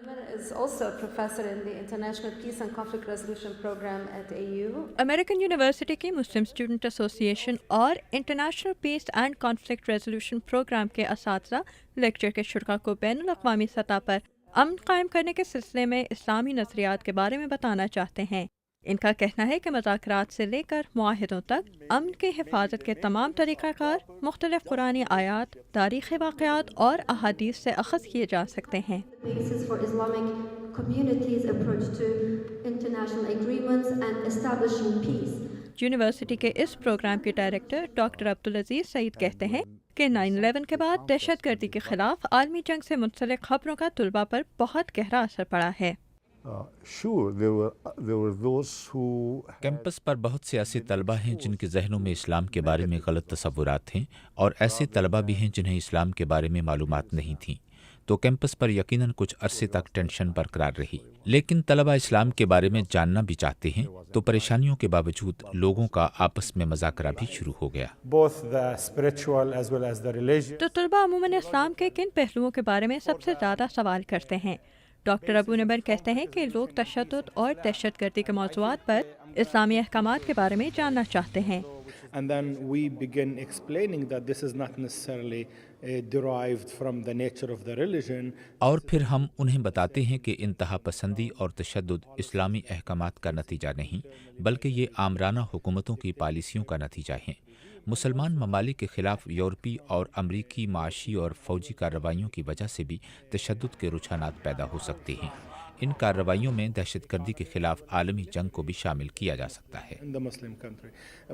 is also a professor in the International Peace and Conflict Resolution Program at AU. American university کی مسلم student association اور international peace and conflict resolution program کے اساتذہ lecture کے شرکاء کو بین الاقوامی سطح پر امن قائم کرنے کے سلسلے میں اسلامی نظریات کے بارے میں بتانا چاہتے ہیں۔ ان کا کہنا ہے کہ مذاکرات سے لے کر معاہدوں تک امن کی حفاظت کے تمام طریقہ کار مختلف قرآنی آیات، تاریخی واقعات اور احادیث سے اخذ کیے جا سکتے ہیں۔ Basis for Islamic community's approach to international agreements and establishing peace. University کے اس پروگرام کے ڈائریکٹر ڈاکٹر عبدالعزیز سعید کہتے ہیں کہ 9/11 کے بعد دہشت گردی کے خلاف عالمی جنگ سے منسلک خبروں کا طلباء پر بہت گہرا اثر پڑا ہے۔ کیمپس پر بہت سے ایسے طلبہ ہیں جن کے ذہنوں میں اسلام کے بارے میں غلط تصورات ہیں، اور ایسے طلبہ بھی ہیں جنہیں اسلام کے بارے میں معلومات نہیں تھیں، تو کیمپس پر یقیناً کچھ عرصے تک ٹینشن برقرار رہی۔ لیکن طلبہ اسلام کے بارے میں جاننا بھی چاہتے ہیں، تو پریشانیوں کے باوجود لوگوں کا آپس میں مذاکرہ بھی شروع ہو گیا۔ تو طلباء عموماً اسلام کے کن پہلوؤں کے بارے میں سب سے زیادہ سوال کرتے ہیں؟ ڈاکٹر ابو نبر کہتے ہیں کہ لوگ تشدد اور دہشت گردی کے موضوعات پر اسلامی احکامات کے بارے میں جاننا چاہتے ہیں۔ And then we begin explaining that this is not necessarily derived from the nature of the religion. اور پھر ہم انہیں بتاتے ہیں کہ انتہا پسندی اور تشدد اسلامی احکامات کا نتیجہ نہیں، بلکہ یہ آمرانہ حکومتوں کی پالیسیوں کا نتیجہ ہیں۔ مسلمان ممالک کے خلاف یورپی اور امریکی معاشی اور فوجی کارروائیوں کی وجہ سے بھی تشدد کے رجحانات پیدا ہو سکتے ہیں۔ ان کارروائیوں میں دہشت گردی کے خلاف عالمی جنگ کو بھی شامل کیا جا سکتا ہے۔ In the Muslim country,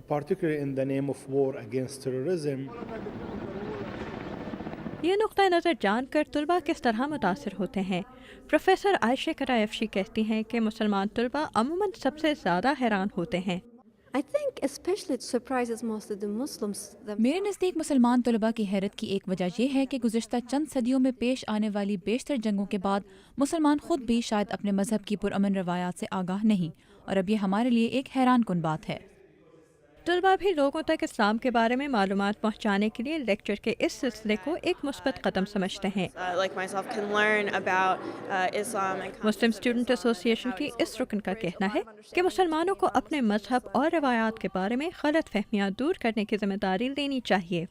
particularly in the name of war against terrorism. یہ نقطہ نظر جان کر طلباء کس طرح متاثر ہوتے ہیں؟ پروفیسر عائشہ کرایفشی کہتی ہیں کہ مسلمان طلباء عموماً سب سے زیادہ حیران ہوتے ہیں۔ I think especially it surprises mostly the Muslims. میرے نزدیک مسلمان طلباء کی حیرت کی ایک وجہ یہ ہے کہ گزشتہ چند صدیوں میں پیش آنے والی بیشتر جنگوں کے بعد مسلمان خود بھی شاید اپنے مذہب کی پرامن روایات سے آگاہ نہیں، اور اب یہ ہمارے لیے ایک حیران کن بات ہے۔ طلباء بھی لوگوں تک اسلام کے بارے میں معلومات پہنچانے کے لیے لیکچر کے اس سلسلے کو ایک مثبت قدم سمجھتے ہیں۔ مسلم اسٹوڈنٹ ایسوسی ایشن کی اس رکن کا کہنا ہے کہ مسلمانوں کو اپنے مذہب اور روایات کے بارے میں غلط فہمیاں دور کرنے کی ذمہ داری لینی چاہیے۔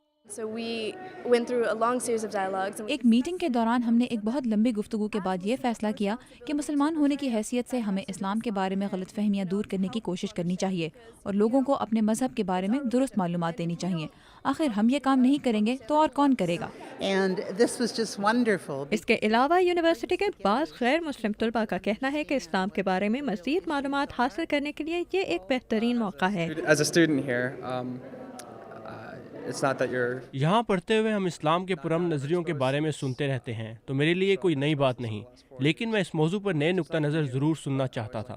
ایک میٹنگ کے دوران ہم نے ایک بہت لمبی گفتگو کے بعد یہ فیصلہ کیا کہ مسلمان ہونے کی حیثیت سے ہمیں اسلام کے بارے میں غلط فہمیاں دور کرنے کی کوشش کرنی چاہیے، اور لوگوں کو اپنے مذہب کے بارے میں درست معلومات دینی چاہیے۔ آخر ہم یہ کام نہیں کریں گے تو اور کون کرے گا؟ اس کے علاوہ یونیورسٹی کے بعض غیر مسلم طلباء کا کہنا ہے کہ اسلام کے بارے میں مزید معلومات حاصل کرنے کے لیے یہ ایک بہترین موقع ہے۔ یہاں پڑھتے ہوئے ہم اسلام کے پرامن نظریوں کے بارے میں سنتے رہتے ہیں، تو میرے لیے کوئی نئی بات نہیں، لیکن میں اس موضوع پر نئے نقطہ نظر ضرور سننا چاہتا تھا۔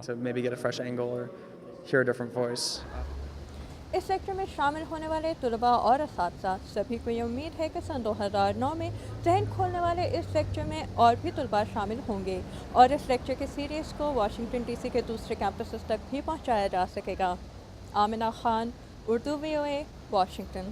اس لیکچر میں شامل ہونے والے طلباء اور اساتذہ سبھی کو یہ امید ہے کہ سن 2009 میں ذہن کھولنے والے اس لیکچر میں اور بھی طلباء شامل ہوں گے، اور اس لیکچر کی سیریز کو واشنگٹن ڈی سی کے دوسرے کیمپسز تک بھی پہنچایا جا سکے گا۔ Amna Khan, Urdu VOA، Washington.